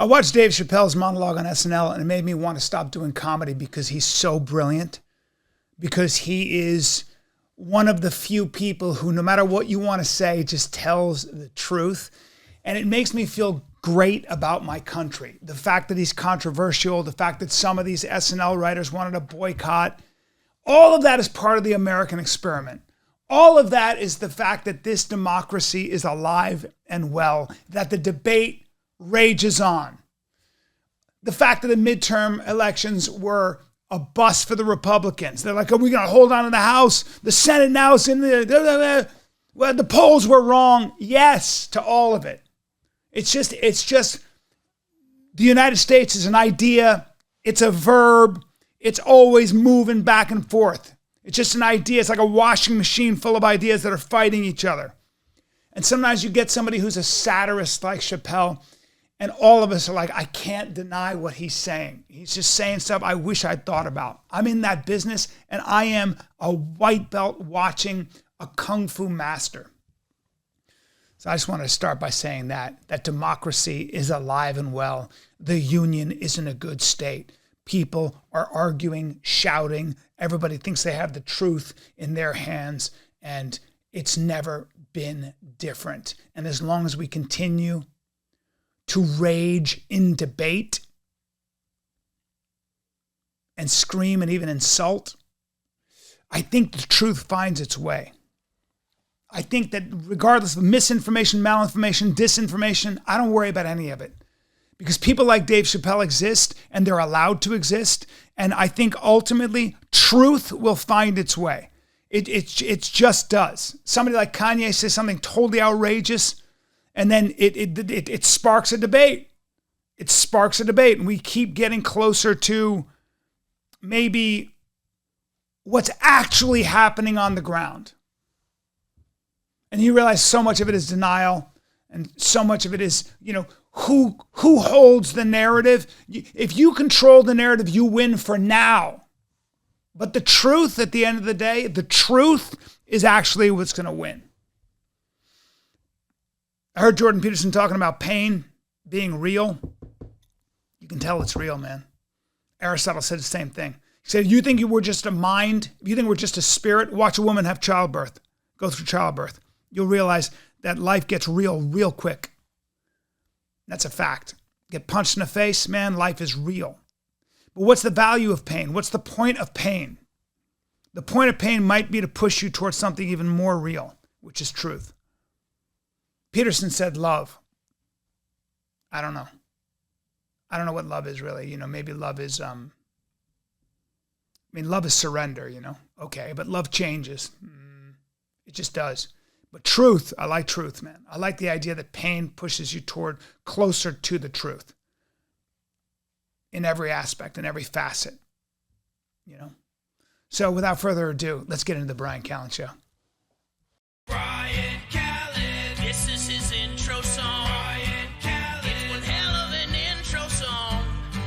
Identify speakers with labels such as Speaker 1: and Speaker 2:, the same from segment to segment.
Speaker 1: I watched Dave Chappelle's monologue on SNL, and it made me want to stop doing comedy because he's so brilliant, because he is one of the few people who, no matter what you want to say, just tells the truth. And it makes me feel great about my country. The fact that he's controversial, the fact that some of these SNL writers wanted to boycott, all of that is part of the American experiment. All of that is the fact that this democracy is alive and well, that the debate rages on. The fact that the midterm elections were a bust for the Republicans. They're like, are we going to hold on to the House? The Senate now is in the... Well, the polls were wrong. Yes, to all of it. It's just the United States is an idea. It's a verb. It's always moving back and forth. It's just an idea. It's like a washing machine full of ideas that are fighting each other. And sometimes you get somebody who's a satirist like Chappelle, and all of us are like, I can't deny what he's saying. He's just saying stuff I wish I'd thought about. I'm in that business, and I am a white belt watching a kung fu master. So I just want to start by saying that democracy is alive and well. The union is in a good state. People are arguing, shouting. Everybody thinks they have the truth in their hands, and it's never been different. And as long as we continue to rage in debate and scream and even insult, I think the truth finds its way. I think that regardless of misinformation, malinformation, disinformation, I don't worry about any of it. Because people like Dave Chappelle exist, and they're allowed to exist. And I think ultimately truth will find its way. It just does. Somebody like Kanye says something totally outrageous, and then it sparks a debate. It sparks a debate, and we keep getting closer to maybe what's actually happening on the ground. And you realize so much of it is denial, and so much of it is, who holds the narrative. If you control the narrative, you win for now. But the truth at the end of the day, the truth is actually what's going to win. I heard Jordan Peterson talking about pain being real. You can tell it's real, man. Aristotle said the same thing. He said, you think you were just a mind, if you think we're just a spirit, watch a woman have childbirth, go through childbirth. You'll realize that life gets real quick. That's a fact. Get punched in the face, man, life is real. But what's the value of pain? What's the point of pain? The point of pain might be to push you towards something even more real, which is truth. Peterson said love. I don't know. I don't know what love is really. Maybe love is, love is surrender, Okay, but love changes. It just does. But truth, I like truth, man. I like the idea that pain pushes you toward closer to the truth in every aspect, in every facet, So without further ado, let's get into the Bryan Callen Show.
Speaker 2: Bryan Callen, this is his intro song. Bryan Callen, it's one hell of an intro song.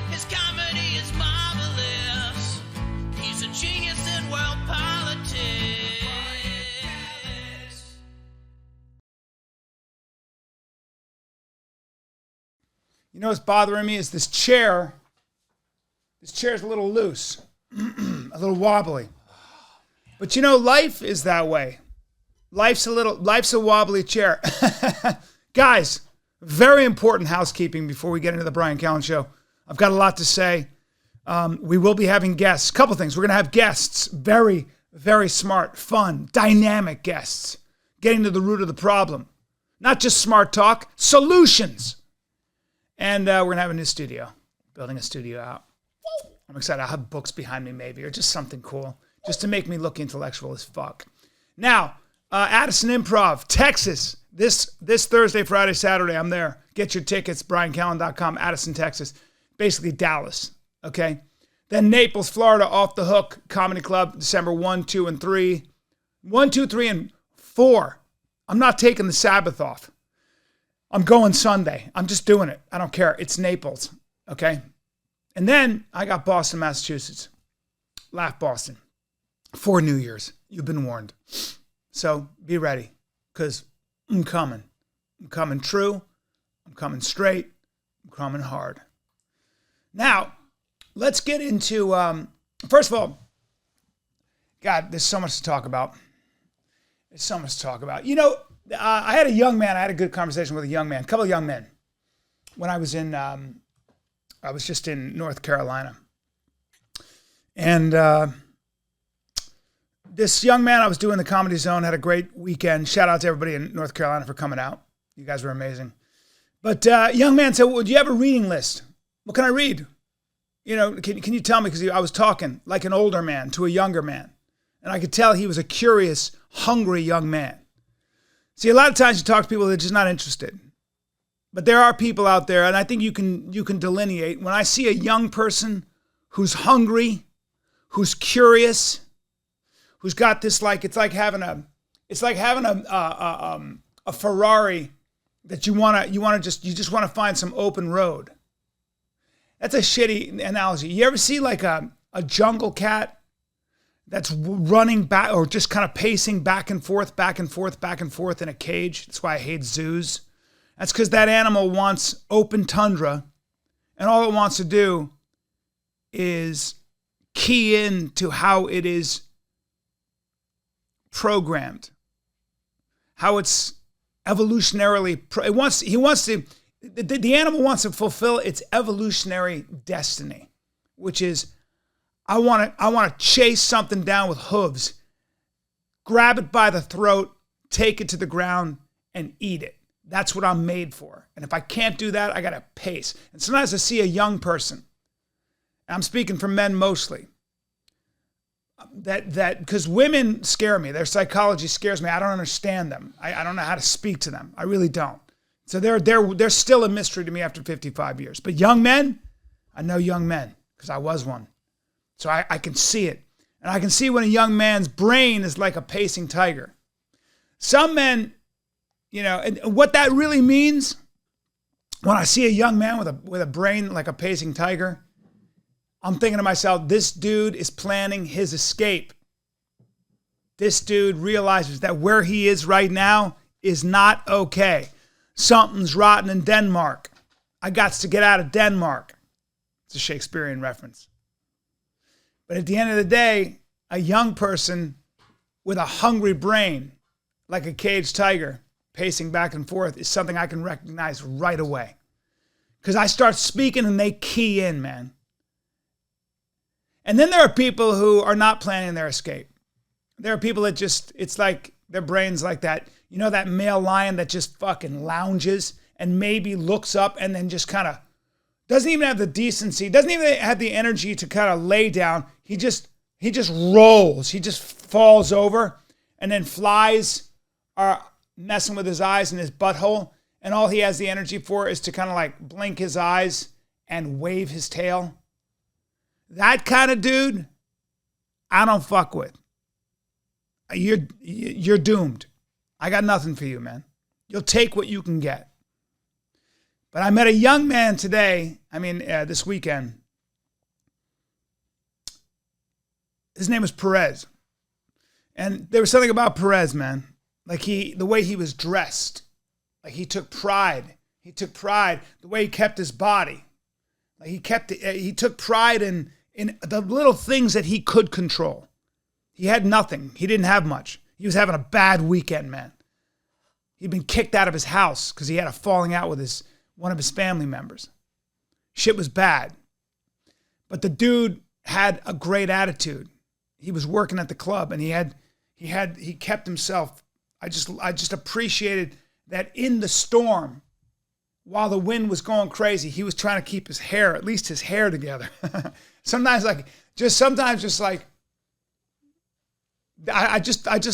Speaker 2: His comedy is marvelous. He's a genius in world politics.
Speaker 1: What's bothering me is this chair. This chair's a little loose, a little wobbly. But life is that way. Life's a wobbly chair. Guys, very important housekeeping before we get into the Bryan Callen Show. I've got a lot to say. We will be having guests. A couple things. We're going to have guests. Very, very smart, fun, dynamic guests. Getting to the root of the problem. Not just smart talk, solutions. And we're going to have a new studio. Building a studio out. I'm excited. I'll have books behind me maybe, or just something cool. Just to make me look intellectual as fuck. Now, Addison Improv, Texas. This Thursday, Friday, Saturday, I'm there. Get your tickets, bryancallen.com, Addison, Texas. Basically Dallas, okay? Then Naples, Florida, Off the Hook Comedy Club, December 1, 2, and 3. 1, 2, 3, and 4. I'm not taking the Sabbath off. I'm going Sunday. I'm just doing it. I don't care. It's Naples, okay? And then I got Boston, Massachusetts. Laugh Boston. For New Year's. You've been warned. So be ready, because I'm coming. I'm coming true. I'm coming straight. I'm coming hard. Now, let's get into, first of all, God, there's so much to talk about. There's so much to talk about. You know, I had a good conversation with a young man, a couple of young men, when I was just in North Carolina. And this young man I was doing the Comedy Zone had a great weekend. Shout out to everybody in North Carolina for coming out. You guys were amazing. But young man said, well, do you have a reading list? What can I read? You know, can you tell me? Because I was talking like an older man to a younger man. And I could tell he was a curious, hungry young man. See, a lot of times you talk to people that are just not interested. But there are people out there, and I think you can delineate. When I see a young person who's hungry, who's curious, who's got this it's like having a Ferrari that you just want to find some open road. That's a shitty analogy. You ever see like a jungle cat that's running back or just kind of pacing back and forth in a cage? That's why I hate zoos. That's because that animal wants open tundra, and all it wants to do is key in to how it is programmed, how it's evolutionarily. The animal wants to fulfill its evolutionary destiny, which is, I want to chase something down with hooves, grab it by the throat, take it to the ground, and eat it. That's what I'm made for. And if I can't do that, I got to pace. And sometimes I see a young person, I'm speaking for men mostly, that because women scare me. Their psychology scares me. I don't understand them. I don't know how to speak to them. I really don't. So they're still a mystery to me after 55 years. But young men, I know young men because I was one. So I can see it. And I can see when a young man's brain is like a pacing tiger. Some men, you know, and what that really means, when I see a young man with a brain like a pacing tiger, I'm thinking to myself, this dude is planning his escape. This dude realizes that where he is right now is not okay. Something's rotten in Denmark. I got to get out of Denmark. It's a Shakespearean reference. But at the end of the day, a young person with a hungry brain, like a caged tiger, pacing back and forth, is something I can recognize right away. Because I start speaking and they key in, man. And then there are people who are not planning their escape. There are people that it's like their brain's like that. You know that male lion that just fucking lounges and maybe looks up and then just kind of doesn't even have the decency, doesn't even have the energy to kind of lay down. He just rolls. He just falls over, and then flies are messing with his eyes and his butthole. And all he has the energy for is to kind of like blink his eyes and wave his tail. That kind of dude, I don't fuck with. You're doomed. I got nothing for you, man. You'll take what you can get. But I met a young man today, this weekend. His name was Perez. And there was something about Perez, man. Like the way he was dressed. Like he took pride. He took pride the way he kept his body. Like he took pride in the little things that he could control. He had nothing. He didn't have much. He was having a bad weekend, man. He'd been kicked out of his house because he had a falling out with one of his family members. Shit was bad. But the dude had a great attitude. He was working at the club and he kept himself. I just appreciated that in the storm, while the wind was going crazy, he was trying to keep at least his hair together. Sometimes I just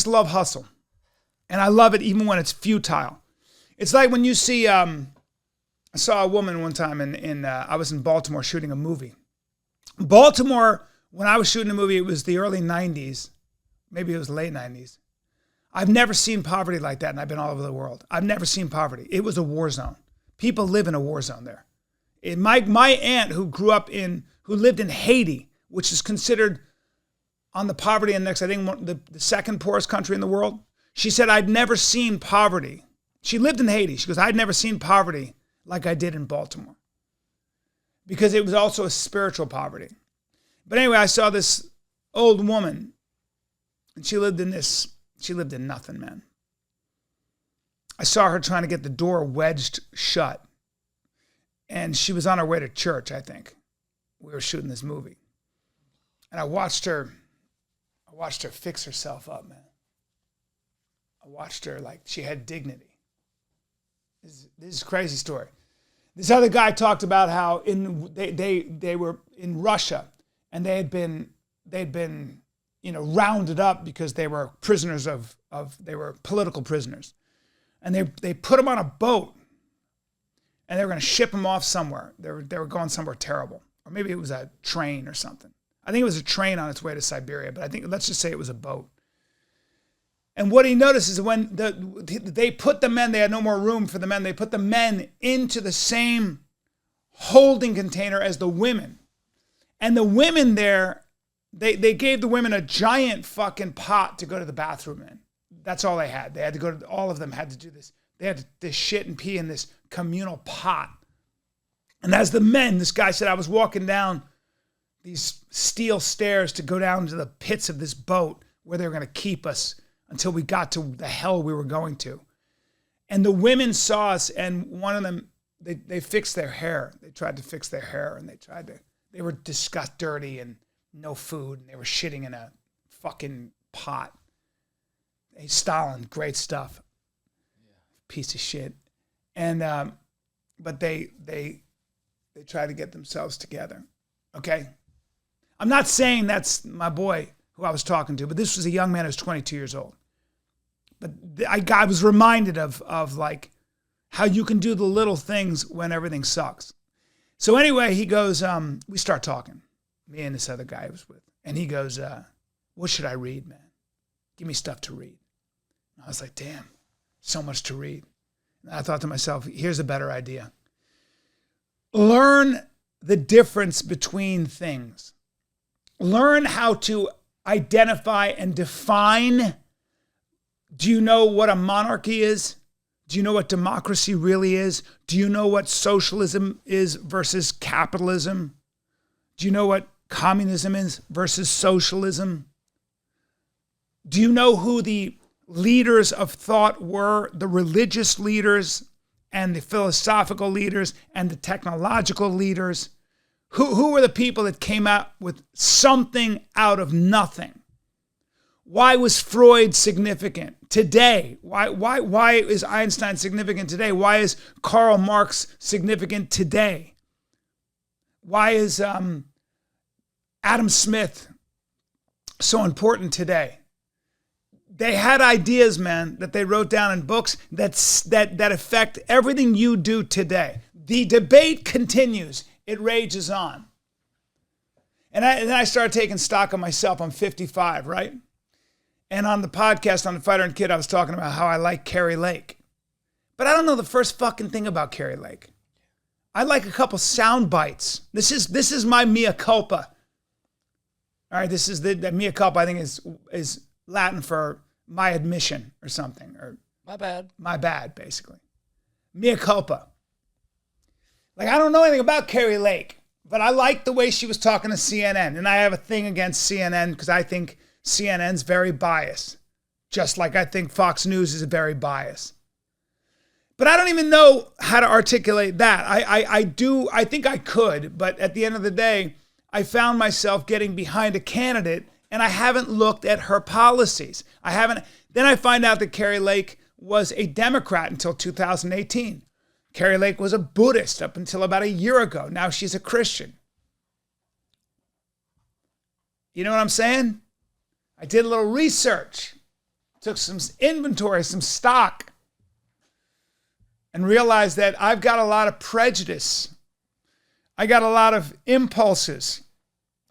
Speaker 1: love hustle. And I love it even when it's futile. It's like when you see, I saw a woman one time I was in Baltimore shooting a movie. Baltimore, when I was shooting a movie, it was the early 90s. Maybe it was late 90s. I've never seen poverty like that, and I've been all over the world. I've never seen poverty. It was a war zone. People live in a war zone there. My aunt who lived in Haiti, which is considered on the poverty index, I think the second poorest country in the world. She said, I'd never seen poverty. She lived in Haiti. She goes, I'd never seen poverty like I did in Baltimore. because it was also a spiritual poverty. But anyway, I saw this old woman, and she lived in nothing, man. I saw her trying to get the door wedged shut, and she was on her way to church, I think. We were shooting this movie. And I watched her fix herself up, man. I watched her like she had dignity. This is a crazy story. This other guy talked about how they were in Russia, and they'd been rounded up because they were prisoners they were political prisoners. And they put them on a boat, and they were going to ship them off somewhere. They were going somewhere terrible. Or maybe it was a train or something. I think it was a train on its way to Siberia, but let's just say it was a boat. And what he noticed is when they put the men, they had no more room for the men. They put the men into the same holding container as the women. And the women there, they gave the women a giant fucking pot to go to the bathroom in. That's all they had. They had to all of them had to do this. They had to shit and pee in this communal pot. And as the men, this guy said, I was walking down these steel stairs to go down to the pits of this boat where they were going to keep us until we got to the hell we were going to. And the women saw us, and one of them, they fixed their hair. They tried to fix their hair, and they were disgusted, dirty, and no food, and they were shitting in a fucking pot. Hey, Stalin, great stuff. Yeah. Piece of shit. And but they try to get themselves together. Okay? I'm not saying that's my boy who I was talking to, but this was a young man who was 22 years old. But I was reminded of like how you can do the little things when everything sucks. So anyway, he goes, we start talking, me and this other guy I was with. And he goes, what should I read, man? Give me stuff to read. And I was like, damn, so much to read. And I thought to myself, here's a better idea. Learn the difference between things. Learn how to identify and define. Do you know what a monarchy is? Do you know what democracy really is? Do you know what socialism is versus capitalism? Do you know what communism is versus socialism? Do you know who the leaders of thought were? The religious leaders and the philosophical leaders and the technological leaders? Who were the people that came out with something out of nothing? Why was Freud significant today? Why is Einstein significant today? Why is Karl Marx significant today? Why is Adam Smith so important today? They had ideas, man, that they wrote down in books that affect everything you do today. The debate continues. It rages on. And then I started taking stock of myself. I'm 55, right? And on the podcast, on the Fighter and Kid, I was talking about how I like Carrie Lake. But I don't know the first fucking thing about Carrie Lake. I like a couple sound bites. This is my mea culpa. All right, this is the mea culpa, I think is Latin for my admission or something. Or
Speaker 3: my bad.
Speaker 1: My bad, basically. Mea culpa. Like, I don't know anything about Carrie Lake, but I like the way she was talking to CNN. And I have a thing against CNN because I think CNN's very biased, just like I think Fox News is very biased. But I don't even know how to articulate that. I think I could, but at the end of the day, I found myself getting behind a candidate and I haven't looked at her policies. Then I find out that Carrie Lake was a Democrat until 2018. Carrie Lake was a Buddhist up until about a year ago. Now she's a Christian. You know what I'm saying? I did a little research, took some inventory, some stock, and realized that I've got a lot of prejudice. I got a lot of impulses.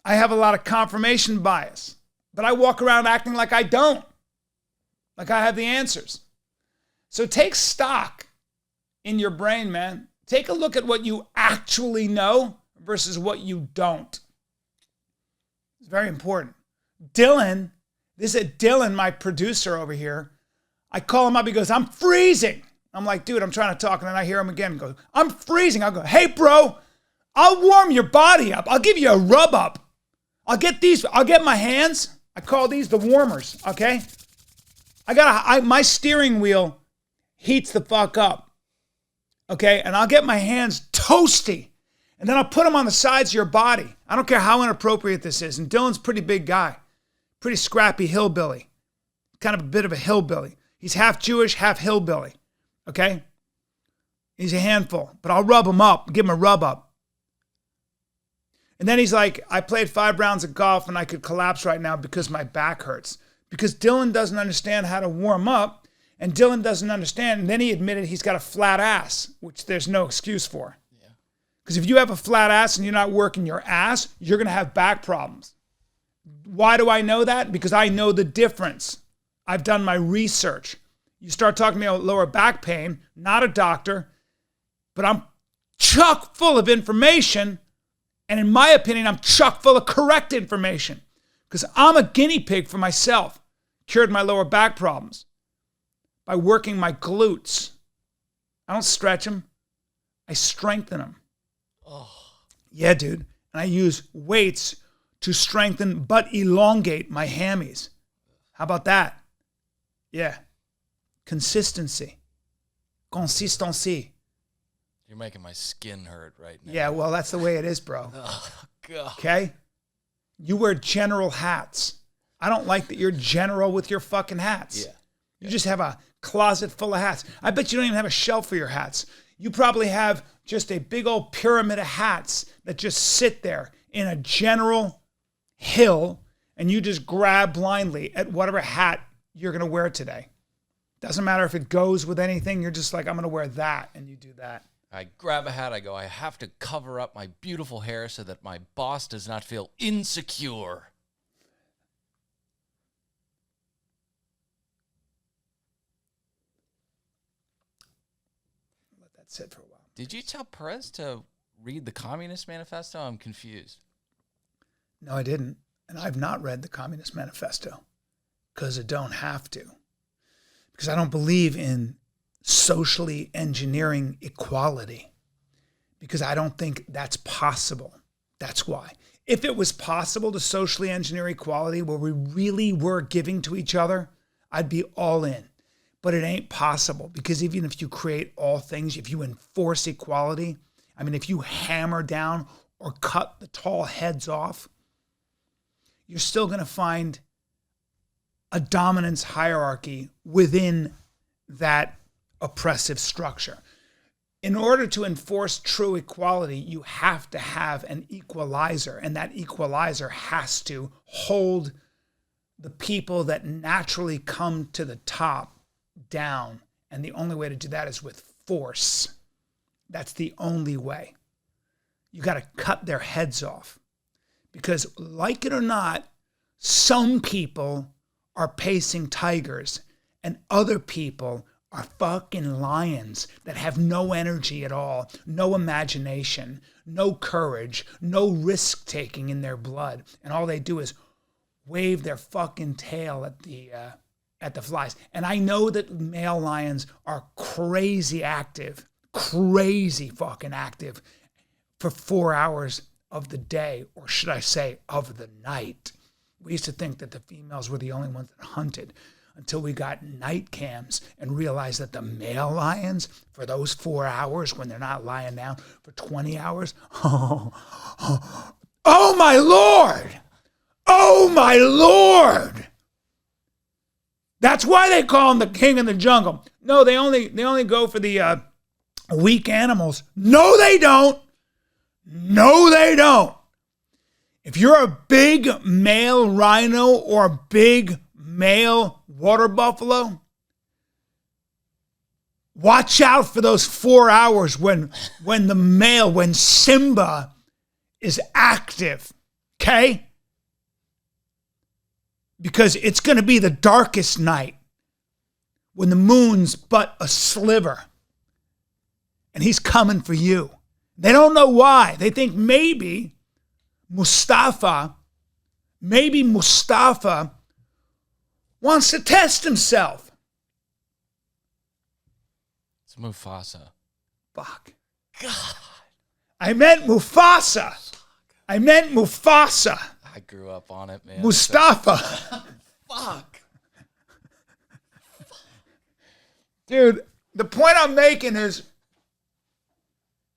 Speaker 1: I have a lot of confirmation bias. But I walk around acting like I don't, like I have the answers. So take stock in your brain, man. Take a look at what you actually know versus what you don't. It's very important. Dylan, my producer over here. I call him up, he goes, I'm freezing. I'm like, dude, I'm trying to talk. And then I hear him again. He goes, I'm freezing. I go, hey, bro, I'll warm your body up. I'll give you a rub up. I'll get my hands. I call these the warmers, okay? My steering wheel heats the fuck up, okay? And I'll get my hands toasty, and then I'll put them on the sides of your body. I don't care how inappropriate this is. And Dylan's a pretty big guy, pretty scrappy hillbilly, kind of a bit of a hillbilly. He's half Jewish, half hillbilly, okay? He's a handful, but I'll rub him up, give him a rub up. And then he's like, I played 5 rounds of golf and I could collapse right now because my back hurts. Because Dylan doesn't understand how to warm up, and Dylan doesn't understand. And then he admitted he's got a flat ass, which there's no excuse for. Because if you have a flat ass and you're not working your ass, you're going to have back problems. Why do I know that? Because I know the difference. I've done my research. You start talking to me about lower back pain, not a doctor, but I'm chock full of information. And in my opinion, I'm chock full of correct information. Because I'm a guinea pig for myself. Cured my lower back problems by working my glutes. I don't stretch them. I strengthen them. Oh. Yeah, dude. And I use weights to strengthen but elongate my hammies. How about that? Yeah. Consistency. Consistency.
Speaker 3: You're making my skin hurt right now.
Speaker 1: Yeah, well, that's the way it is, bro.
Speaker 3: Oh, God.
Speaker 1: Okay? You wear general hats. I don't like that you're general with your fucking hats.
Speaker 3: Yeah.
Speaker 1: You just have a closet full of hats. I bet you don't even have a shelf for your hats. You probably have just a big old pyramid of hats that just sit there in a general hill, and you just grab blindly at whatever hat you're going to wear today. Doesn't matter if it goes with anything. You're just like, I'm going to wear that, and you do that.
Speaker 3: I grab a hat, I go, I have to cover up my beautiful hair so that my boss does not feel insecure.
Speaker 1: Let that sit for a while.
Speaker 3: Did you tell Perez to read the Communist Manifesto? I'm confused.
Speaker 1: No, I didn't. And I've not read the Communist Manifesto because I don't have to. Because I don't believe in socially engineering equality, because I don't think that's possible. That's why. If it was possible to socially engineer equality where we really were giving to each other, I'd be all in. But it ain't possible, because even if you create all things, if you enforce equality, I mean, if you hammer down or cut the tall heads off, you're still going to find a dominance hierarchy within that oppressive structure. In order to enforce true equality, you have to have an equalizer, and that equalizer has to hold the people that naturally come to the top down. And the only way to do that is with force. That's the only way. You got to cut their heads off. Because like it or not, some people are pacing tigers and other people are fucking lions that have no energy at all, no imagination, no courage, no risk-taking in their blood. And all they do is wave their fucking tail at the flies. And I know that male lions are crazy active, crazy fucking active for 4 hours of the day, or should I say of the night. We used to think that the females were the only ones that hunted, until we got night cams and realized that the male lions, for those 4 hours when they're not lying down, for 20 hours, oh my Lord! Oh my Lord! That's why they call him the king of the jungle. No, they only go for the weak animals. No, they don't. No, they don't. If you're a big male rhino or a big male water buffalo, watch out for those 4 hours when Simba is active, okay? Because it's going to be the darkest night when the moon's but a sliver and he's coming for you. They don't know why. They think maybe Mustafa wants to test himself.
Speaker 3: It's Mufasa.
Speaker 1: Fuck.
Speaker 3: God.
Speaker 1: I meant Mufasa. I meant Mufasa.
Speaker 3: I grew up on it, man.
Speaker 1: Mustafa.
Speaker 3: Fuck.
Speaker 1: Dude, the point I'm making is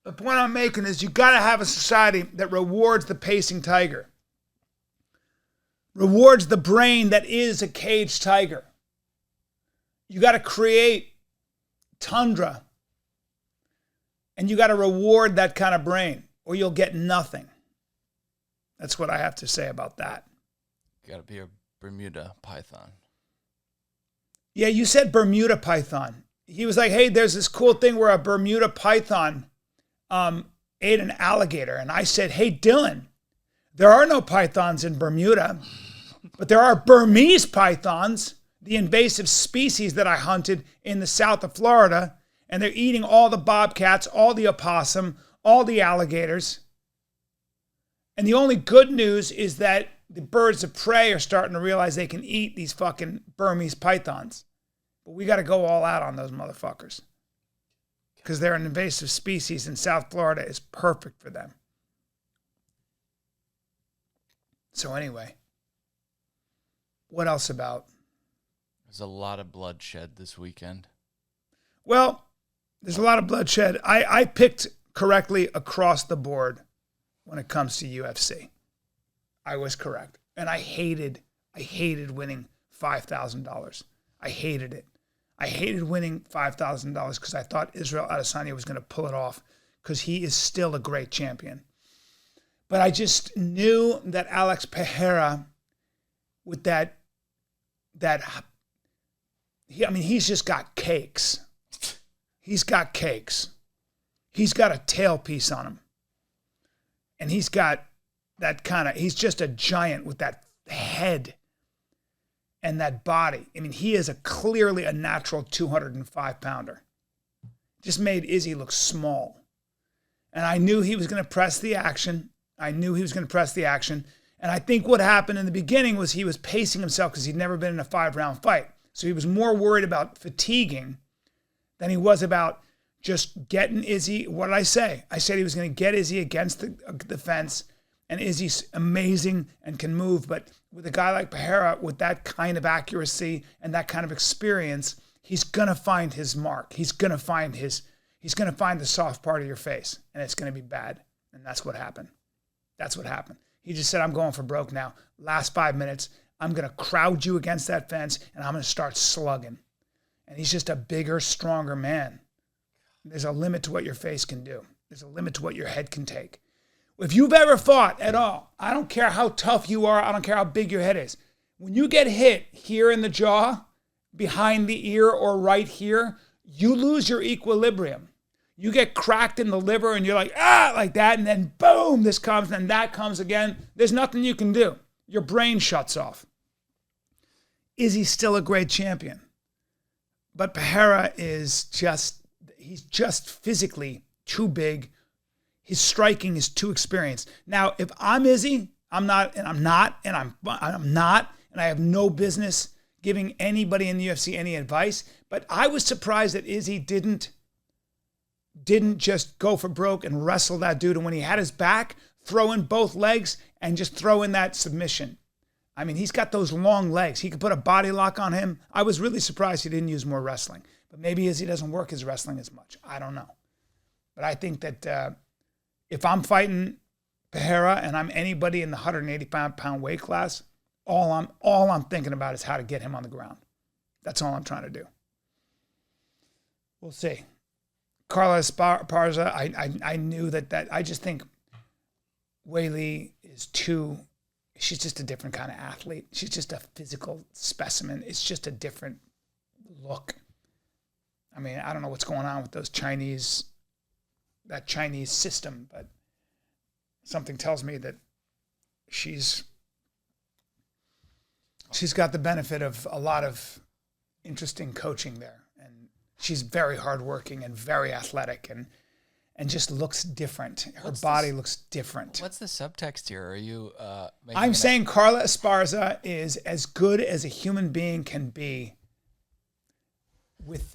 Speaker 1: you got to have a society that rewards the pacing tiger. Rewards the brain that is a caged tiger. You got to create tundra. And you got to reward that kind of brain or you'll get nothing. That's what I have to say about that.
Speaker 3: You got to be a Bermuda python.
Speaker 1: Yeah, you said Bermuda python. He was like, hey, there's this cool thing where a Bermuda python ate an alligator. And I said, hey, Dylan, there are no pythons in Bermuda, but there are Burmese pythons, the invasive species that I hunted in the south of Florida. And they're eating all the bobcats, all the opossum, all the alligators. And the only good news is that the birds of prey are starting to realize they can eat these fucking Burmese pythons. But we got to go all out on those motherfuckers. Because they're an invasive species and South Florida is perfect for them. So anyway, what else about?
Speaker 3: There's a lot of bloodshed this weekend.
Speaker 1: Well, there's a lot of bloodshed. I picked correctly across the board when it comes to UFC. I was correct. And I hated winning $5,000. I hated it. I hated winning $5,000 because I thought Israel Adesanya was going to pull it off because he is still a great champion. But I just knew that Alex Pereira with he's just got cakes. He's got cakes. He's got a tailpiece on him. And he's got that he's just a giant with that head and that body. I mean, he is clearly a natural 205-pounder. Just made Izzy look small. And I knew he was going to press the action. And I think what happened in the beginning was he was pacing himself because he'd never been in a 5-round fight. So he was more worried about fatiguing than he was about just getting Izzy. What did I say? I said he was going to get Izzy against the fence, and Izzy's amazing and can move. But with a guy like Pereira, with that kind of accuracy and that kind of experience, he's going to find his mark. He's going to find the soft part of your face, and it's going to be bad. And that's what happened. He just said, I'm going for broke now. Last 5 minutes, I'm going to crowd you against that fence, and I'm going to start slugging. And he's just a bigger, stronger man. There's a limit to what your face can do. There's a limit to what your head can take. If you've ever fought at all, I don't care how tough you are, I don't care how big your head is. When you get hit here in the jaw, behind the ear, or right here, you lose your equilibrium. You get cracked in the liver and you're like, like that, and then boom, this comes, and that comes again. There's nothing you can do. Your brain shuts off. Izzy's still a great champion. But Pereira he's just physically too big. His striking is too experienced. Now, if I'm Izzy, and I have no business giving anybody in the UFC any advice, but I was surprised that Izzy didn't just go for broke and wrestle that dude. And when he had his back, throw in both legs and just throw in that submission. I mean, he's got those long legs. He could put a body lock on him. I was really surprised he didn't use more wrestling. But maybe Izzy doesn't work his wrestling as much. I don't know. But I think that if I'm fighting Pereira and I'm anybody in the 185-pound weight class, all I'm thinking about is how to get him on the ground. That's all I'm trying to do. We'll see. Carla Esparza, I knew that I just think Weili is she's just a different kind of athlete. She's just a physical specimen. It's just a different look. I mean, I don't know what's going on with that Chinese system, but something tells me that she's got the benefit of a lot of interesting coaching there. And she's very hardworking and very athletic and just looks different. Her body looks different.
Speaker 3: What's the subtext here? Are you
Speaker 1: I'm saying Carla Esparza is as good as a human being can be with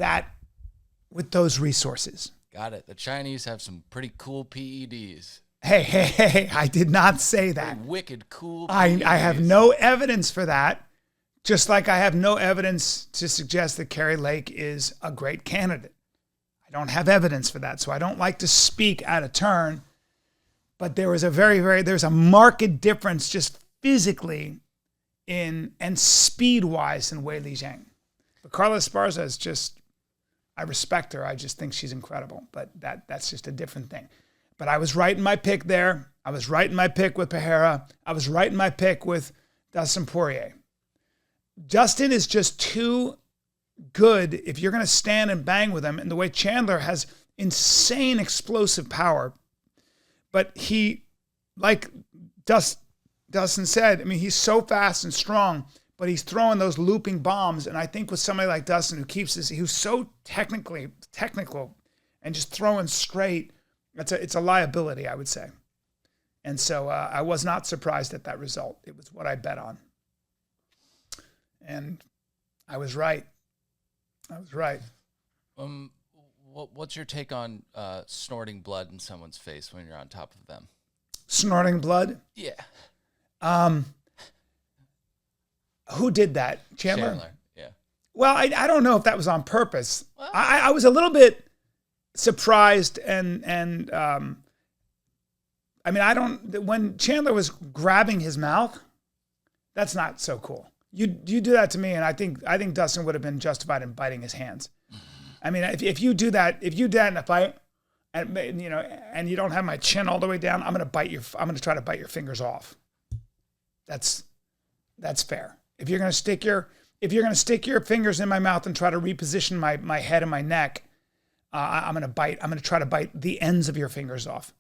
Speaker 1: those resources.
Speaker 3: Got it. The Chinese have some pretty cool PEDs.
Speaker 1: Hey, I did not say that.
Speaker 3: Pretty wicked cool
Speaker 1: I
Speaker 3: PEDs.
Speaker 1: have no evidence for that, just like I have no evidence to suggest that Carrie Lake is a great candidate. I don't have evidence for that, so I don't like to speak out of turn, but there was there's a marked difference just physically and speed-wise in Wei Li Zhang. But Carla Esparza is just, I respect her. I just think she's incredible, but that's just a different thing. But I was right in my pick there. I was right in my pick with Pereira. I was right in my pick with Dustin Poirier. Justin is just too good if you're going to stand and bang with him. And the way Chandler has insane explosive power. But he, like Dustin said, I mean, he's so fast and strong, but he's throwing those looping bombs. And I think with somebody like Dustin who keeps this, who's so technical and just throwing straight, it's a liability, I would say. And so I was not surprised at that result. It was what I bet on. And I was right.
Speaker 3: What's your take on snorting blood in someone's face when you're on top of them?
Speaker 1: Snorting blood?
Speaker 3: Yeah.
Speaker 1: Who did that? Chandler?
Speaker 3: Yeah.
Speaker 1: Well, I don't know if that was on purpose.
Speaker 3: Well,
Speaker 1: I was a little bit surprised and I mean, when Chandler was grabbing his mouth, that's not so cool. You do that to me, and I think Dustin would have been justified in biting his hands. I mean, if you do that in a fight, and and you don't have my chin all the way down, I'm gonna try to bite your fingers off. That's fair. If you're gonna stick your fingers in my mouth and try to reposition my head and my neck, I'm gonna try to bite the ends of your fingers off.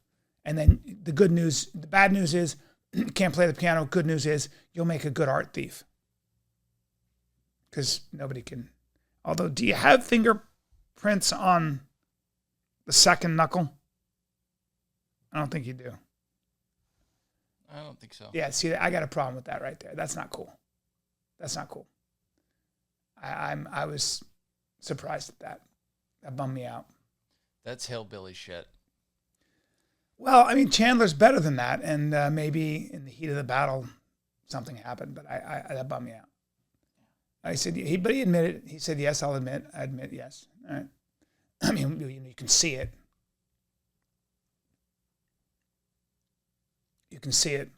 Speaker 1: And then the bad news is you can't play the piano. Good news is you'll make a good art thief. Because nobody can. Although, do you have fingerprints on the second knuckle? I don't think you do.
Speaker 3: I don't think so.
Speaker 1: Yeah, see, I got a problem with that right there. That's not cool. I was surprised at that. That bummed me out.
Speaker 3: That's hillbilly shit.
Speaker 1: Well, I mean, Chandler's better than that, and maybe in the heat of the battle, something happened, but I that bummed me out. I said, but he admitted. He said, yes, I'll admit. I admit, yes. All right. I mean, you can see it. You can see it.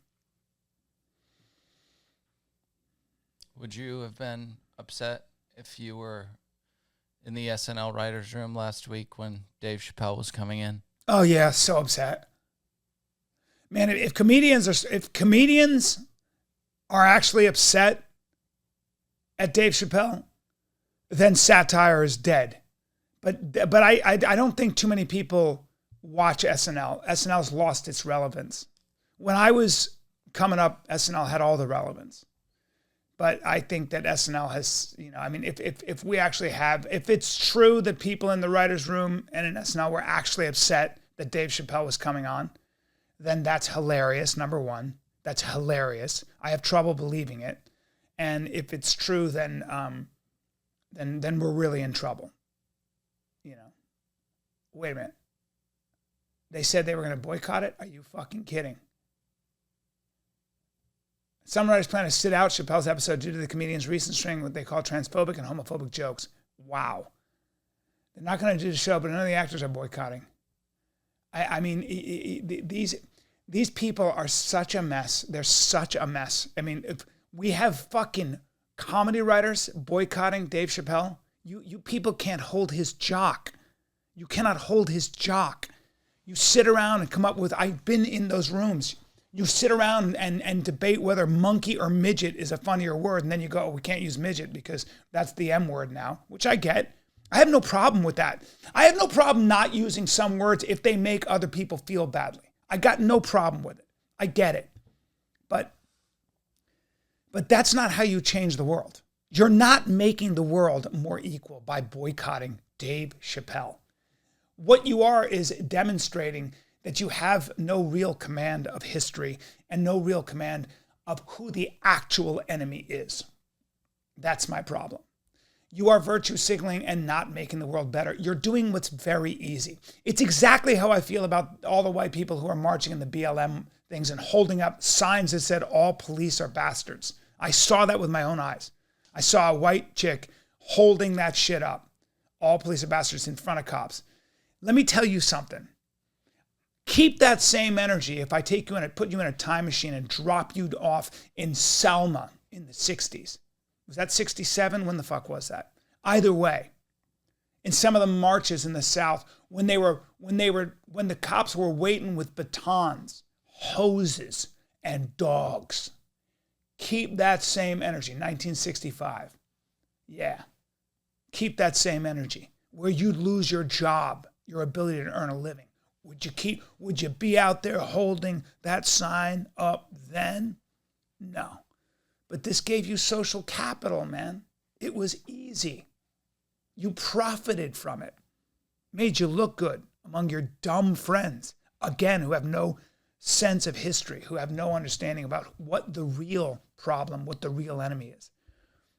Speaker 3: Would you have been upset if you were in the SNL writers' room last week when Dave Chappelle was coming in?
Speaker 1: Oh yeah, so upset. Man, if comedians are actually upset at Dave Chappelle, then satire is dead. But I don't think too many people watch SNL. SNL's lost its relevance. When I was coming up, SNL had all the relevance. But I think that SNL has, I mean, if we actually if it's true that people in the writer's room and in SNL were actually upset that Dave Chappelle was coming on, then that's hilarious, number one. That's hilarious. I have trouble believing it. And if it's true, then we're really in trouble. Wait a minute. They said they were going to boycott it? Are you fucking kidding? Some writers plan to sit out Chappelle's episode due to the comedian's recent string of what they call transphobic and homophobic jokes. Wow. They're not going to do the show, but none of the actors are boycotting. I mean, these people are such a mess. They're such a mess. I mean, if we have fucking comedy writers boycotting Dave Chappelle, you people can't hold his jock. You cannot hold his jock. You sit around and come up with, I've been in those rooms. You sit around and debate whether monkey or midget is a funnier word, and then you go, we can't use midget because that's the M word now, which I get. I have no problem with that. I have no problem not using some words if they make other people feel badly. I got no problem with it. I get it. But that's not how you change the world. You're not making the world more equal by boycotting Dave Chappelle. What you are is demonstrating that you have no real command of history and no real command of who the actual enemy is. That's my problem. you are virtue signaling and not making the world better. You're doing what's very easy. It's exactly how I feel about all the white people who are marching in the BLM things and holding up signs that said all police are bastards. I saw that with my own eyes. I saw a white chick holding that shit up. All police are bastards in front of cops. Let me tell you something. Keep that same energy if I take you in and put you in a time machine and drop you off in Selma in the 60s. Was that 67? When the fuck was that? Either way, in some of the marches in the South, when the cops were waiting with batons, hoses, and dogs. Keep that same energy. 1965. Yeah. Keep that same energy. Where you'd lose your job, your ability to earn a living. Would you be out there holding that sign up then? No. But this gave you social capital, man. It was easy. You profited from it. Made you look good among your dumb friends, again, who have no sense of history, who have no understanding about what the real problem, what the real enemy is.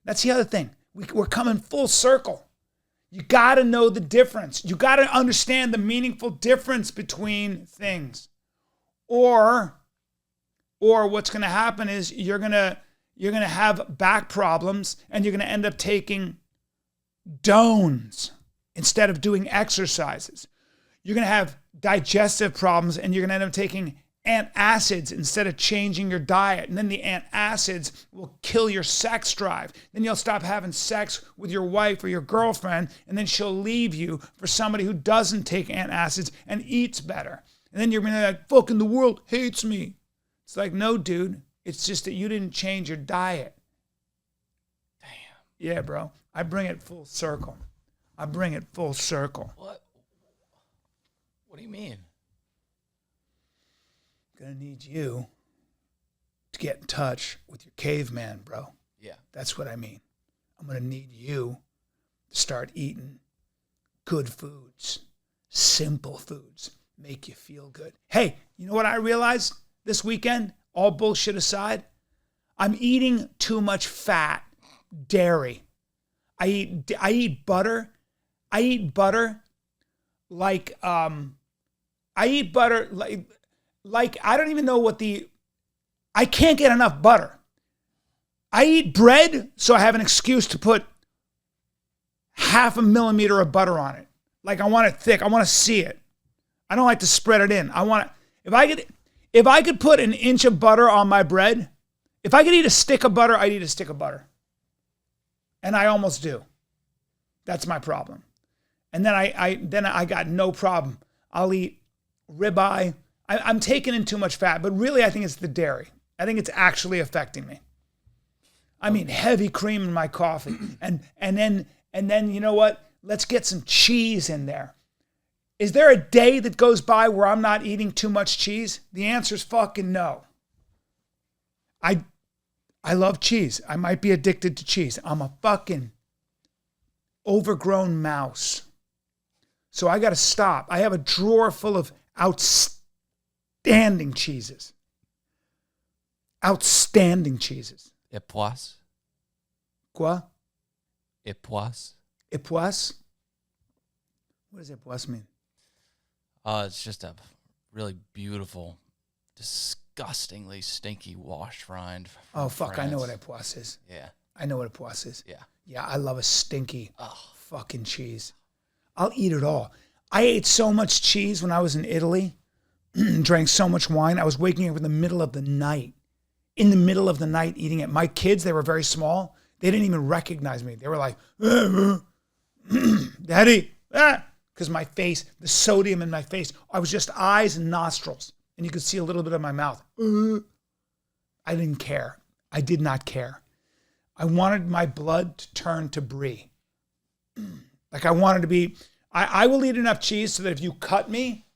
Speaker 1: That's the other thing. We're coming full circle. You got to know the difference. You got to understand the meaningful difference between things. Or what's going to happen is you're going to have back problems and you're going to end up taking dones instead of doing exercises. You're going to have digestive problems and you're going to end up taking antacids instead of changing your diet. And then the antacids will kill your sex drive. Then you'll stop having sex with your wife or your girlfriend, and then she'll leave you for somebody who doesn't take antacids and eats better. And then you're going to be like, fucking the world hates me. It's like, no, dude. It's just that you didn't change your diet.
Speaker 3: Damn.
Speaker 1: Yeah, bro. I bring it full circle.
Speaker 3: What do you mean?
Speaker 1: Gonna need you to get in touch with your caveman, bro.
Speaker 3: Yeah.
Speaker 1: That's what I mean. I'm gonna need you to start eating good foods, simple foods, make you feel good. Hey, you know what I realized this weekend? All bullshit aside, I'm eating too much fat, dairy. I eat butter. I eat butter like I don't even know I can't get enough butter. I eat bread, so I have an excuse to put 0.5 millimeter of butter on it. Like I want it thick. I want to see it. I don't like to spread it in. If I could put an inch of butter on my bread, if I could eat a stick of butter, I'd eat a stick of butter. And I almost do. That's my problem. And then I got no problem. I'll eat ribeye. I'm taking in too much fat, but really I think it's the dairy. I think it's actually affecting me. I mean, heavy cream in my coffee. And then you know what? Let's get some cheese in there. Is there a day that goes by where I'm not eating too much cheese? The answer is fucking no. I love cheese. I might be addicted to cheese. I'm a fucking overgrown mouse. So I got to stop. I have a drawer full of outstanding cheeses. Outstanding cheeses.
Speaker 3: Époisse.
Speaker 1: Quoi?
Speaker 3: Époisse.
Speaker 1: Époisse? What does époisse mean?
Speaker 3: It's just a really beautiful, disgustingly stinky wash rind.
Speaker 1: Oh, fuck. I know what
Speaker 3: France.
Speaker 1: époisse is.
Speaker 3: Yeah.
Speaker 1: I know what époisse is.
Speaker 3: Yeah.
Speaker 1: Yeah, I love a stinky fucking cheese. I'll eat it all. I ate so much cheese when I was in Italy, drank so much wine. I was waking up in the middle of the night. In the middle of the night eating it. My kids, they were very small. They didn't even recognize me. They were like, Daddy, because my face, the sodium in my face, I was just eyes and nostrils. And you could see a little bit of my mouth. I didn't care. I did not care. I wanted my blood to turn to brie. Like I wanted to be, I will eat enough cheese so that if you cut me,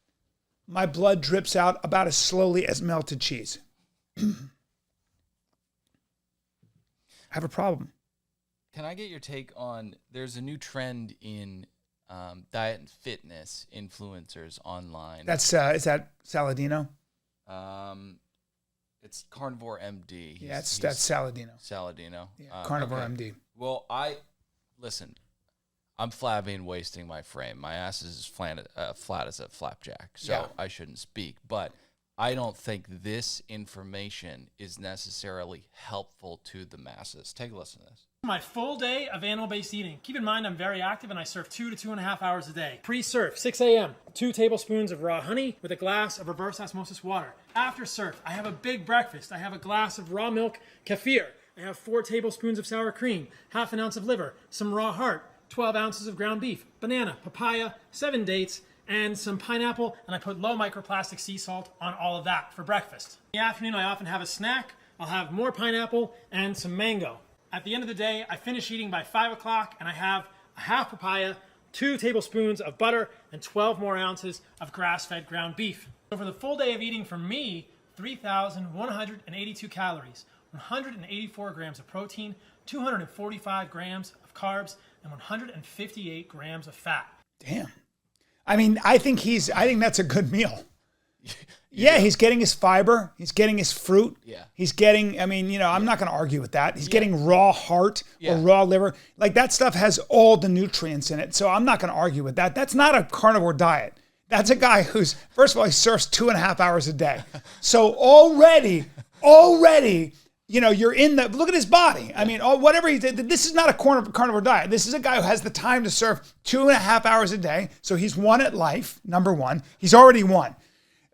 Speaker 1: my blood drips out about as slowly as melted cheese. I have a problem.
Speaker 3: Can I get your take on, there's a new trend in diet and fitness influencers online.
Speaker 1: Is that Saladino?
Speaker 3: It's Carnivore MD.
Speaker 1: That's Saladino.
Speaker 3: Saladino.
Speaker 1: Yeah, Carnivore
Speaker 3: okay.
Speaker 1: MD.
Speaker 3: Well, listen, I'm flabbing and wasting my frame. My ass is as flat as a flapjack, so I shouldn't speak. But I don't think this information is necessarily helpful to the masses. Take a listen to this.
Speaker 4: My full day of animal-based eating. Keep in mind I'm very active and I surf 2 to 2.5 hours a day. Pre-surf, 6 a.m., 2 tablespoons of raw honey with a glass of reverse osmosis water. After surf, I have a big breakfast. I have a glass of raw milk kefir. I have 4 tablespoons of sour cream, half an ounce of liver, some raw heart, 12 ounces of ground beef, banana, papaya, 7 dates, and some pineapple, and I put low microplastic sea salt on all of that for breakfast. In the afternoon, I often have a snack. I'll have more pineapple and some mango. At the end of the day, I finish eating by 5 o'clock, and I have a half papaya, 2 tablespoons of butter, and 12 more ounces of grass-fed ground beef. So for the full day of eating for me, 3,182 calories, 184 grams of protein, 245 grams of carbs, and 158 grams of fat.
Speaker 1: Damn. I mean, I think that's a good meal. Yeah, he's getting his fiber. He's getting his fruit.
Speaker 3: Yeah.
Speaker 1: He's getting, I mean, I'm not going to argue with that. He's getting raw heart or raw liver. Like that stuff has all the nutrients in it. So I'm not going to argue with that. That's not a carnivore diet. That's a guy who's, first of all, he surfs 2.5 hours a day. So already, you're in the, look at his body. I mean, whatever he did, this is not a carnivore diet. This is a guy who has the time to surf 2.5 hours a day. So he's won at life, number one. He's already won.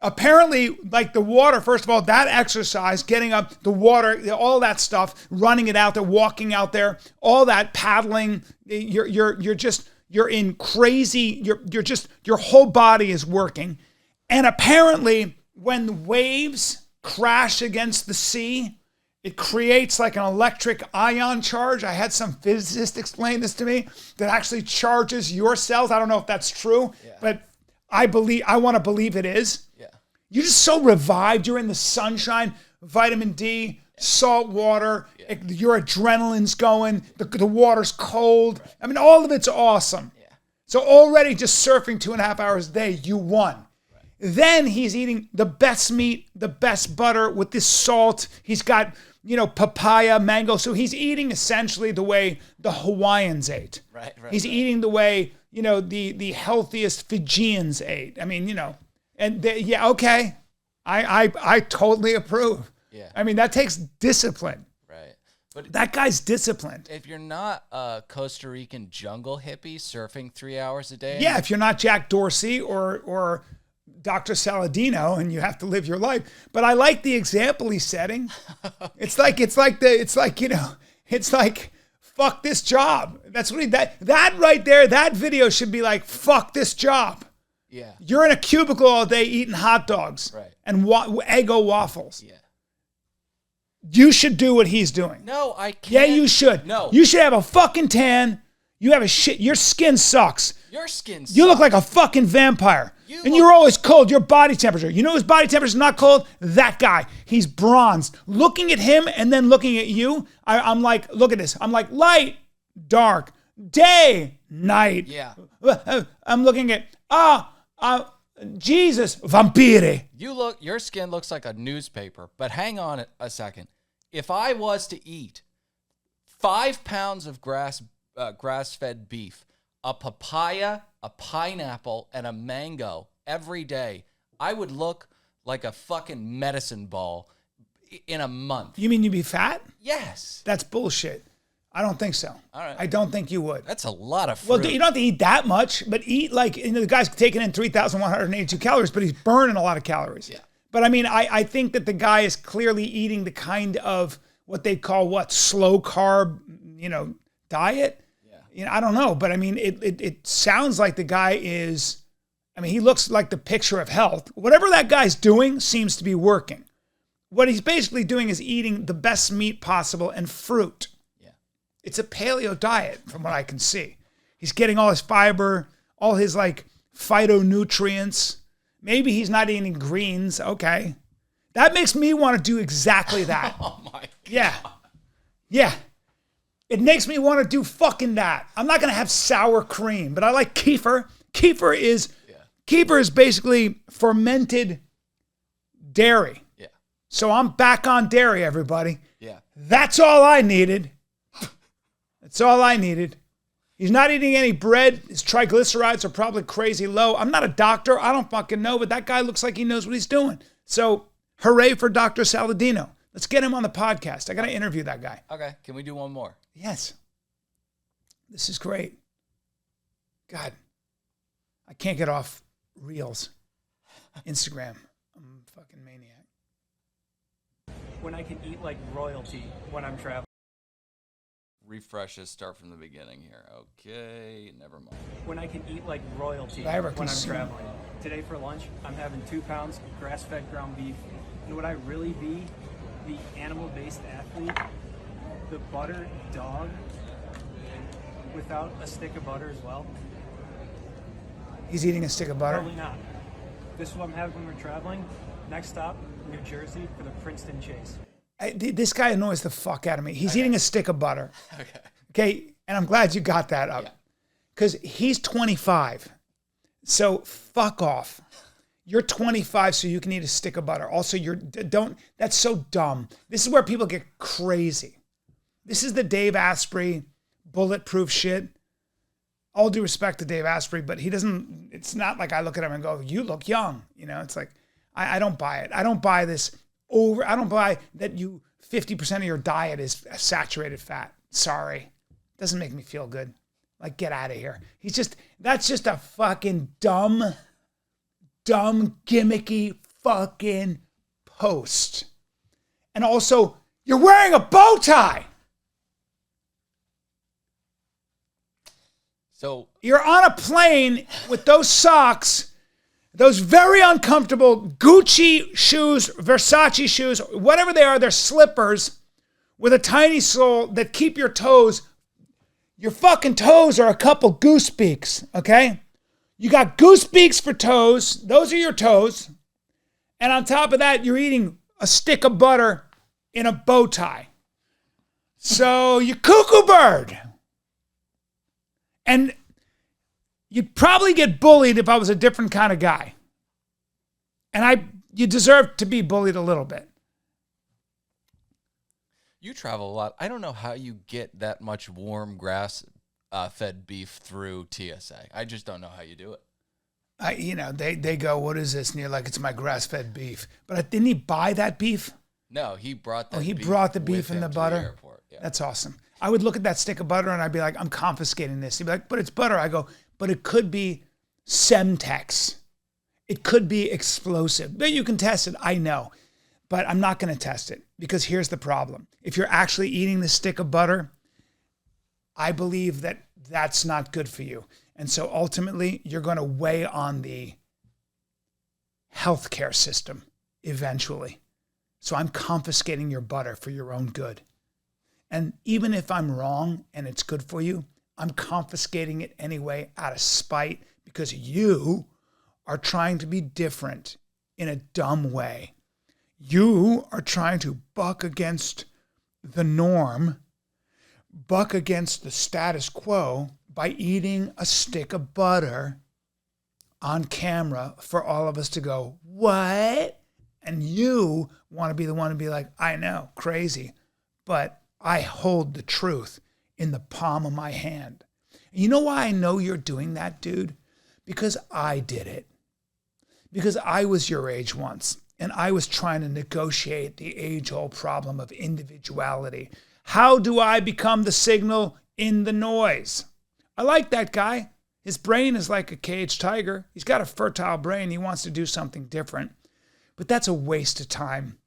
Speaker 1: Apparently, like the water, first of all, that exercise, getting up the water, all that stuff, running it out there, walking out there, all that paddling, you're in crazy, your whole body is working. And apparently, when the waves crash against the sea, it creates like an electric ion charge. I had some physicist explain this to me, that actually charges your cells. I don't know if that's true, but I want to believe it is.
Speaker 3: Yeah.
Speaker 1: You're just so revived. You're in the sunshine, vitamin D, salt water. Yeah. Your adrenaline's going. The water's cold. I mean, all of it's awesome. Yeah. So already just surfing 2.5 hours a day, you won. Right. Then he's eating the best meat, the best butter with this salt. He's got, papaya, mango. So he's eating essentially the way the Hawaiians ate.
Speaker 3: Right.
Speaker 1: He's eating the way, the healthiest Fijians ate. I mean, and okay. I totally approve.
Speaker 3: Yeah.
Speaker 1: I mean, that takes discipline.
Speaker 3: Right. But
Speaker 1: that guy's disciplined.
Speaker 3: If you're not a Costa Rican jungle hippie surfing 3 hours a day.
Speaker 1: Yeah, if you're not Jack Dorsey or Dr. Saladino and you have to live your life. But I like the example he's setting. It's like fuck this job. That's what that right there, that video should be like, fuck this job.
Speaker 3: Yeah.
Speaker 1: You're in a cubicle all day eating hot dogs and Eggo waffles.
Speaker 3: Yeah.
Speaker 1: You should do what he's doing.
Speaker 3: No, I can't.
Speaker 1: Yeah, you should.
Speaker 3: No.
Speaker 1: You should have a fucking tan. You have your skin sucks.
Speaker 3: Your skin sucks.
Speaker 1: You look like a fucking vampire. You're always cold. Your body temperature. You know whose body temperature is not cold? That guy. He's bronzed. Looking at him and then looking at you, I'm like, look at this. I'm like, light, dark, day, night.
Speaker 3: Yeah.
Speaker 1: I'm looking at, Jesus, vampire.
Speaker 3: Your skin looks like a newspaper, but hang on a second. If I was to eat 5 pounds of grass-fed beef, a papaya, a pineapple, and a mango every day, I would look like a fucking medicine ball in a month.
Speaker 1: You mean you'd be fat?
Speaker 3: Yes.
Speaker 1: That's bullshit. I don't think so.
Speaker 3: All right.
Speaker 1: I don't think you would.
Speaker 3: That's a lot of fruit.
Speaker 1: Well, you don't have to eat that much, but eat like, the guy's taking in 3,182 calories, but he's burning a lot of calories. Yeah. But I mean, I think that the guy is clearly eating the kind of what they call slow carb, diet. Yeah. I don't know, but I mean, it sounds like the guy is, he looks like the picture of health. Whatever that guy's doing seems to be working. What he's basically doing is eating the best meat possible and fruit. It's a paleo diet from what I can see. He's getting all his fiber, all his phytonutrients. Maybe he's not eating greens. Okay. That makes me want to do exactly that.
Speaker 3: Oh my God.
Speaker 1: Yeah. Yeah. It makes me want to do fucking that. I'm not going to have sour cream, but I like kefir. Kefir is basically fermented dairy. Yeah. So I'm back on dairy, everybody.
Speaker 3: Yeah.
Speaker 1: That's all I needed. That's all I needed. He's not eating any bread. His triglycerides are probably crazy low. I'm not a doctor. I don't fucking know, but that guy looks like he knows what he's doing. So hooray for Dr. Saladino. Let's get him on the podcast. I got to interview that guy.
Speaker 3: Okay. Can we do one more?
Speaker 1: Yes. This is great. God, I can't get off Reels, Instagram. I'm a fucking maniac.
Speaker 5: When I can eat like royalty when I'm traveling.
Speaker 3: Refreshes, start from the beginning here. Okay, never mind.
Speaker 5: When I can eat like royalty
Speaker 1: I ever
Speaker 5: when I'm
Speaker 1: consume-
Speaker 5: traveling. Today for lunch, I'm having 2 pounds of grass-fed ground beef. And would I really be the animal-based athlete, the butter dog, without a stick of butter as well?
Speaker 1: He's eating a stick of butter.
Speaker 5: Probably not. This is what I'm having when we're traveling. Next stop, New Jersey for the Princeton Chase.
Speaker 1: This guy annoys the fuck out of me. He's eating a stick of butter.
Speaker 3: Okay.
Speaker 1: Okay, and I'm glad you got that up. Because he's 25. So fuck off. You're 25, so you can eat a stick of butter. Also, that's so dumb. This is where people get crazy. This is the Dave Asprey bulletproof shit. All due respect to Dave Asprey, but it's not like I look at him and go, you look young. It's like, I don't buy it. I don't buy this I don't buy that 50% of your diet is saturated fat. Sorry. Doesn't make me feel good. Like, get out of here. That's just a fucking dumb, gimmicky fucking post. And also, you're wearing a bow tie.
Speaker 3: So
Speaker 1: You're on a plane with those socks, those very uncomfortable Gucci shoes, Versace shoes, whatever they are, they're slippers with a tiny sole that keep your fucking toes are a couple goose beaks, okay? You got goose beaks for toes. Those are your toes. And on top of that, you're eating a stick of butter in a bow tie. So you cuckoo bird. And you'd probably get bullied if I was a different kind of guy. And you deserve to be bullied a little bit.
Speaker 3: you travel a lot. I don't know how you get that much warm grass fed beef through TSA. I just don't know how you do it.
Speaker 1: They go, what is this? And you're like, it's my grass-fed beef. But didn't he buy that beef?
Speaker 3: No, he brought that.
Speaker 1: He
Speaker 3: beef
Speaker 1: brought the
Speaker 3: with
Speaker 1: beef and
Speaker 3: him
Speaker 1: the
Speaker 3: to
Speaker 1: butter.
Speaker 3: airport. Yeah.
Speaker 1: That's awesome. I would look at that stick of butter and I'd be like, I'm confiscating this. He'd be like, but it's butter. I go, but it could be Semtex. It could be explosive. But you can test it, I know. But I'm not going to test it because here's the problem. If you're actually eating the stick of butter, I believe that that's not good for you. And so ultimately, you're going to weigh on the healthcare system eventually. So I'm confiscating your butter for your own good. And even if I'm wrong and it's good for you, I'm confiscating it anyway out of spite because you are trying to be different in a dumb way. You are trying to buck against the norm, buck against the status quo by eating a stick of butter on camera for all of us to go, what? And you want to be the one to be like, I know, crazy, but I hold the truth in the palm of my hand. And you know why I know you're doing that, dude? Because I did it. Because I was your age once, and I was trying to negotiate the age-old problem of individuality. How do I become the signal in the noise? I like that guy. His brain is like a caged tiger. He's got a fertile brain. He wants to do something different. But that's a waste of time.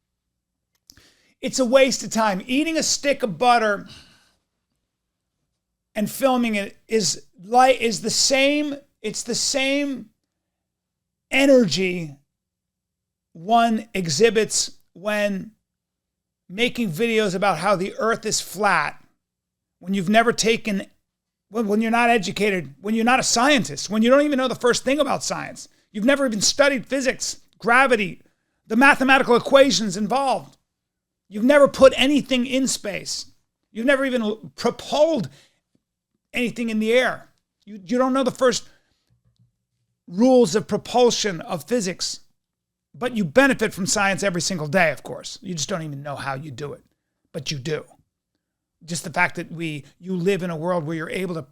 Speaker 1: It's a waste of time. Eating a stick of butter and filming it is the same. It's the same energy one exhibits when making videos about how the earth is flat, when you've never taken, when you're not educated, when you're not a scientist, when you don't even know the first thing about science. You've never even studied physics, gravity, the mathematical equations involved. You've never put anything in space. You've never even propelled anything in the air. You don't know the first rules of propulsion of physics. But you benefit from science every single day, of course. You just don't even know how you do it. But you do. Just the fact that you live in a world where you're able to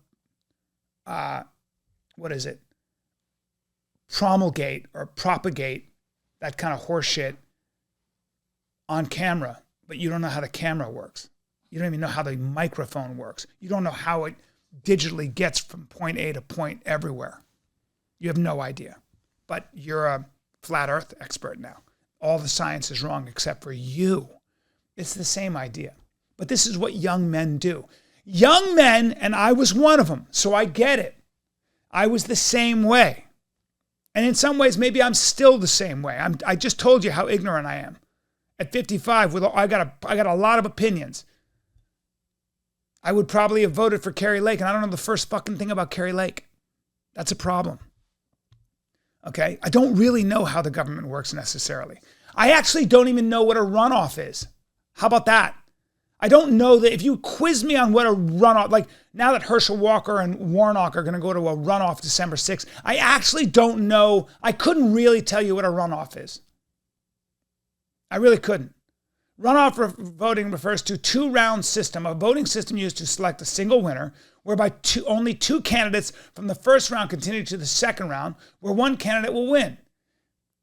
Speaker 1: promulgate or propagate that kind of horse shit on camera, but you don't know how the camera works. You don't even know how the microphone works. You don't know how it digitally gets from point A to point everywhere. You have no idea. But you're a flat earth expert now. All the science is wrong except for you. It's the same idea. But this is what young men do. Young men, and I was one of them, so I get it. I was the same way. And in some ways, maybe I'm still the same way. I just told you how ignorant I am. At 55, I got a lot of opinions. I would probably have voted for Carrie Lake, and I don't know the first fucking thing about Carrie Lake. That's a problem. Okay? I don't really know how the government works necessarily. I actually don't even know what a runoff is. How about that? I don't know that if you quiz me on what a runoff, like now that Herschel Walker and Warnock are going to go to a runoff December 6th, I actually don't know. I couldn't really tell you what a runoff is. I really couldn't. Runoff voting refers to two-round system, a voting system used to select a single winner, whereby only two candidates from the first round continue to the second round, where one candidate will win.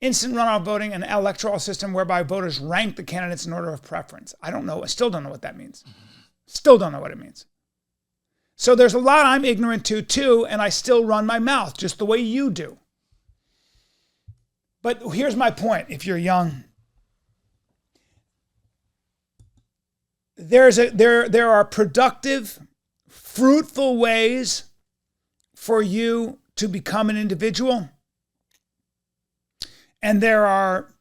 Speaker 1: Instant runoff voting, an electoral system whereby voters rank the candidates in order of preference. I don't know. I still don't know what that means. Still don't know what it means. So there's a lot I'm ignorant to too, and I still run my mouth just the way you do. But here's my point. If you're young, there are productive, fruitful ways for you to become an individual. And there are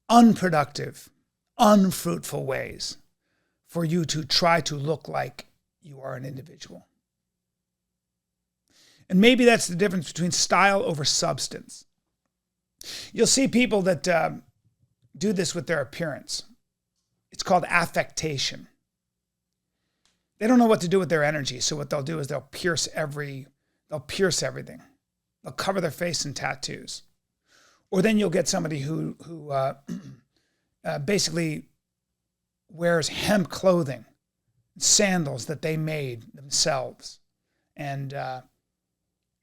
Speaker 1: unproductive, unfruitful ways for you to try to look like you are an individual. And maybe that's the difference between style over substance. You'll see people that do this with their appearance. It's called affectation. They don't know what to do with their energy, so what they'll do is they'll pierce everything. They'll cover their face in tattoos. Or then you'll get somebody who basically wears hemp clothing, sandals that they made themselves, and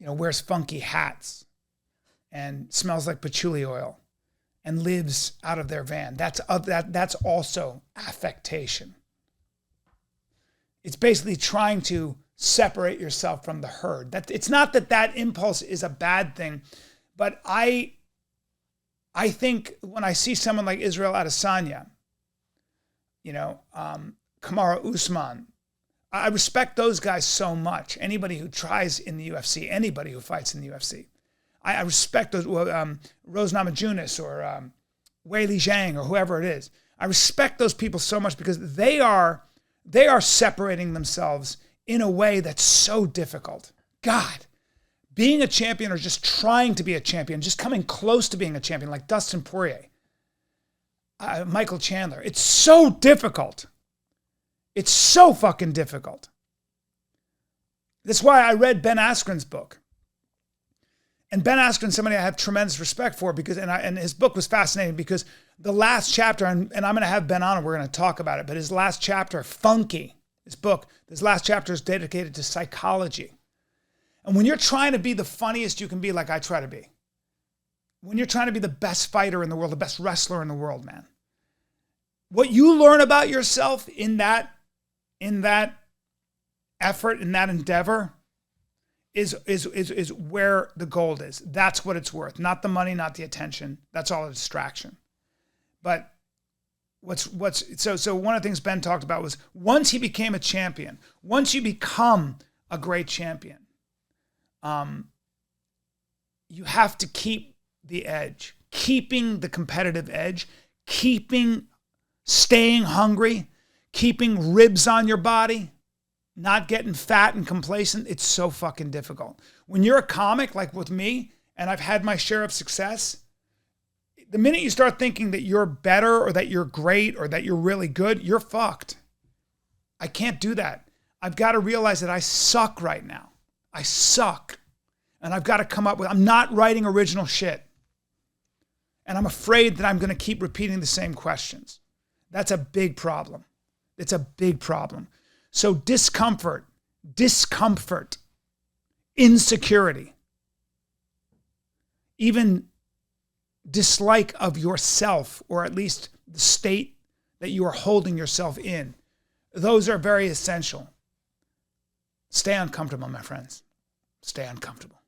Speaker 1: wears funky hats, and smells like patchouli oil, and lives out of their van. That's also affectation. It's basically trying to separate yourself from the herd. It's not that impulse is a bad thing, but I think when I see someone like Israel Adesanya, Kamaru Usman, I respect those guys so much. Anybody who tries in the UFC, anybody who fights in the UFC. I respect those, Rose Namajunas or Weili Zhang or whoever it is. I respect those people so much because they are separating themselves in a way that's so difficult. God. Being a champion or just trying to be a champion, just coming close to being a champion, like Dustin Poirier, Michael Chandler. It's so difficult. It's so fucking difficult. That's why I read Ben Askren's book. And Ben Askren's somebody I have tremendous respect for because, and his book was fascinating because the last chapter, and I'm going to have Ben on and we're going to talk about it, but his last chapter, Funky, this last chapter is dedicated to psychology. And when you're trying to be the funniest you can be, like I try to be, when you're trying to be the best fighter in the world, the best wrestler in the world, man, what you learn about yourself in that effort, in that endeavor, is where the gold is. That's what it's worth. Not the money, not the attention. That's all a distraction. But so one of the things Ben talked about was once he became a champion, once you become a great champion, you have to keep the edge, keeping the competitive edge, staying hungry, keeping ribs on your body, not getting fat and complacent. It's so fucking difficult. When you're a comic, like with me, and I've had my share of success, the minute you start thinking that you're better or that you're great or that you're really good, you're fucked. I can't do that. I've got to realize that I suck right now. I suck. And I've got to come up with, I'm not writing original shit. And I'm afraid that I'm going to keep repeating the same questions. That's a big problem. It's a big problem. So discomfort insecurity, even dislike of yourself, or at least the state that you are holding yourself in. Those are very essential. Stay uncomfortable, my friends. Stay uncomfortable.